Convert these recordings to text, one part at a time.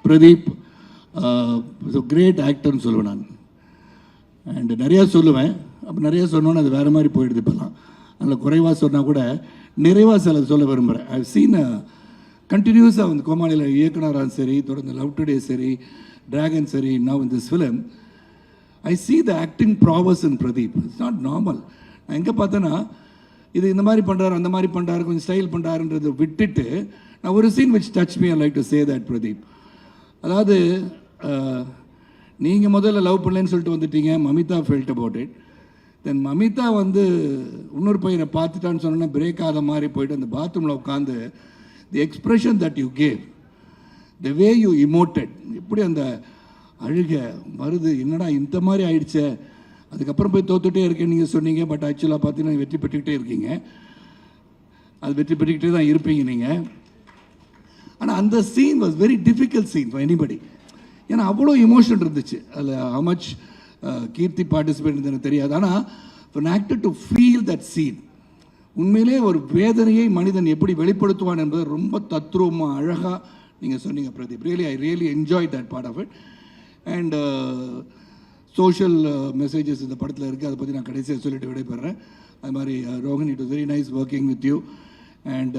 Pradeep great ஆக்டர்னு சொல்லுவேன் நான். And நிறையா சொல்லுவேன், அப்போ நிறையா சொன்னோன்னு அது வேறு மாதிரி போயிடுது இப்போல்லாம். அதில் குறைவாக சொன்னால் கூட நிறைவாக சில சொல்ல விரும்புகிறேன். ஐ சீன் கண்டினியூஸாக வந்து கோமாளியில் இயக்குனராக சரி, தொடர்ந்து லவ் டுடே சரி, டிராகன் சரி, now in this film I see the acting prowess in Pradeep. It's not normal. நான் எங்கே பார்த்தேன்னா இது இந்த மாதிரி பண்ணுறாரு, அந்த மாதிரி பண்ணுறாரு, கொஞ்சம் ஸ்டைல் பண்ணுறாருன்றதை விட்டுட்டு நான் ஒரு scene which touched me, I like to say that Pradeep. அதாவது நீங்கள் முதல்ல லவ் பண்ணலன்னு சொல்லிட்டு வந்துட்டீங்க, மமிதா felt about it. தென் மமிதா வந்து இன்னொரு பையனை பார்த்துட்டான்னு சொன்னோன்னா பிரேக் ஆகாத மாதிரி போயிட்டு அந்த பாத்ரூமில் உட்காந்து the expression that you gave, the way you emoted, எப்படி அந்த அழுக வருது, என்னடா இந்த மாதிரி ஆயிடுச்சே, அதுக்கப்புறம் போய் தோத்துட்டே இருக்கேன்னு நீங்கள் சொன்னீங்க. பட் ஆக்சுவலாக பார்த்தீங்கன்னா வெற்றி பெற்றுக்கிட்டே இருக்கீங்க, அது வெற்றி பெற்றுக்கிட்டே தான் இருப்பீங்க நீங்கள். ஆனால் அந்த scene was very difficult scene for anybody. ஏன்னா அவ்வளோ இமோஷன் இருந்துச்சு அதில். ஹவ் மச் கீர்த்தி பார்ட்டிசிபேட் எனக்கு தெரியாது. ஆனால் for actor to feel that scene, உண்மையிலே ஒரு வேதனையை மனிதன் எப்படி வெளிப்படுத்துவான் என்பது ரொம்ப தத்ரூபமாக அழகாக நீங்கள் சொன்னீங்க Pradeep. Really I really enjoy that part of it. And social messages இந்த படத்தில் இருக்குது, அதை பற்றி நான் கடைசியாக சொல்லிட்டு விடைபெறேன். அது மாதிரி Rohan, it was very nice working with you. And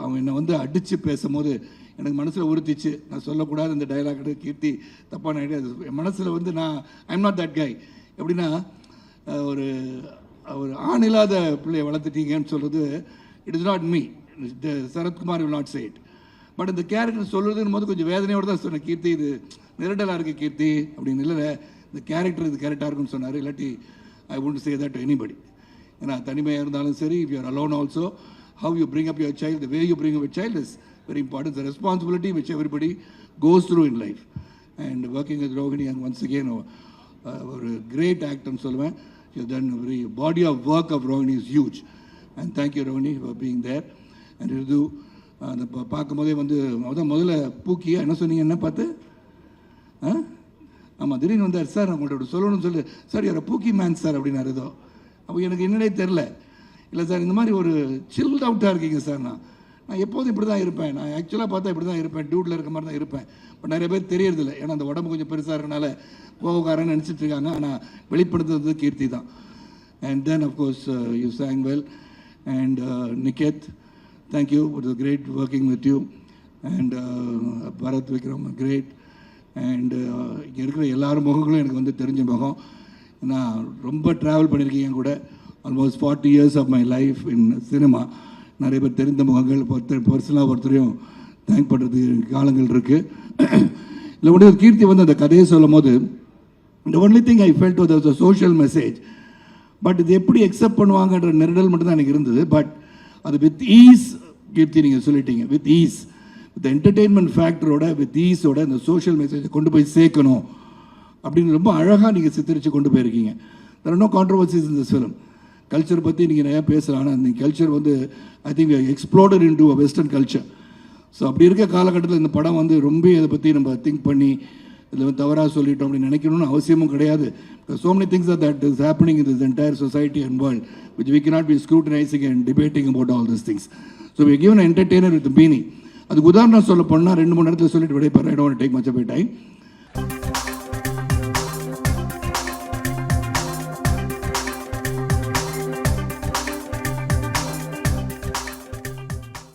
அவன் என்னை வந்து அடித்து பேசும்போது எனக்கு மனசில் உறுத்திச்சு. நான் சொல்லக்கூடாது இந்த டைலாக், கீர்த்தி தப்பான ஐடியா, அது என் மனசில் வந்து நான் ஐம் நாட் தட் கை. எப்படின்னா ஒரு ஒரு ஆண் இல்லாத பிள்ளையை வளர்த்துட்டீங்கன்னு சொல்கிறது it is not me, Sarathkumar will not say it. But இந்த கேரக்டர் சொல்கிறதுன்னு போது கொஞ்சம் வேதனையோடு தான் சொன்னேன். கீர்த்தி இது நிரடலாக இருக்குது கீர்த்தி அப்படின்னு. இல்லை இந்த கேரக்டர் இது கரெக்டாக இருக்குன்னு சொன்னார். இல்லாட்டி I would say that to anybody. ஏன்னா தனிமையாக இருந்தாலும் சரி, if you are alone also, how you bring up your child, the way you bring up your child is very important. The responsibility which everybody goes through in life. And working with Rohini, and once again a great actor nu solluven. You have done a very body of work of Rohini is huge. And thank you Rohini for being there. And Ridu அந்த பார்க்கும்போதே வந்து முதல்ல பூக்கியா என்ன சொன்னீங்க, என்ன பார்த்து ஆமாம் திடீர்னு வந்தார். சார் உங்கள்கிட்ட சொல்லணும்னு சொல்லி, சார் யார் பூக்கி மேன் சார் அப்படின்னாரு. ஏதோ அப்போ எனக்கு என்னடே தெரில. இல்லை சார் இந்த மாதிரி ஒரு சில்ட் அவுட்டாக இருக்கீங்க சார். நான் எப்போதும் இப்படி தான் இருப்பேன், நான் ஆக்சுவலாக பார்த்தா இப்படி தான் இருப்பேன், டியூட்டில் இருக்க மாதிரி தான் இருப்பேன். பட் நிறைய பேர் தெரியறதில்ல, ஏன்னா அந்த உடம்பு கொஞ்சம் பெருசாக இருக்கனால கோவக்காரன்னு நினச்சிட்டு இருக்காங்க. ஆனால் வெளிப்படுத்துறது கீர்த்தி தான். And then of course you sang well. And Niket, thank you, it was great working with you. And Bharat Vikram, great. And இங்கே இருக்கிற எல்லாரும் முகங்களும் எனக்கு வந்து தெரிஞ்ச முகம். நான் ரொம்ப ட்ராவல் பண்ணியிருக்கீங்க கூட, almost 40 years of my life in cinema. நிறைய பேர் தெரிந்த முகங்கள், பர்சனலாக ஒருத்தரையும் தேங்க் பண்ணுறதுக்கு காலங்கள் இருக்குது. இல்லை உடனே கீர்த்தி வந்து அந்த கதையை சொல்லும் போது இந்த only thing I felt was a social message. But இது எப்படி அக்செப்ட் பண்ணுவாங்கன்ற நெருடல் மட்டும் தான் எனக்கு இருந்தது. பட் அது வித் ஈஸ் கீர்த்தி நீங்கள் சொல்லிட்டீங்க, வித் ஈஸ், வித் என்டர்டெயின்மெண்ட் ஃபேக்டரோட, வித் ஈஸோட இந்த சோஷியல் மெசேஜை கொண்டு போய் சேர்க்கணும் அப்படின்னு ரொம்ப அழகாக நீங்கள் சித்தரித்து கொண்டு போயிருக்கீங்க. there are no controversies in this film. Culture பற்றி நீங்கள் நிறையா பேசலாம். ஆனால் அந்த கல்ச்சர் வந்து I think exported into a western culture. So அப்படி இருக்க காலகட்டத்தில் இந்த படம் வந்து ரொம்ப இதை பற்றி நம்ம திங்க் பண்ணி இதில் வந்து தவறாக சொல்லிட்டோம் அப்படின்னு நினைக்கணும்னு அவசியமும் கிடையாது. so many things that is happening in this entire society and world which we cannot be scrutinizing and debating about all these things. So we are given an entertainer with the meaning. அதுக்கு உதாரணம் சொல்ல போனால் 2-3 இடத்துல சொல்லிட்டு விடைபெறேன். I don't want to take much of your time.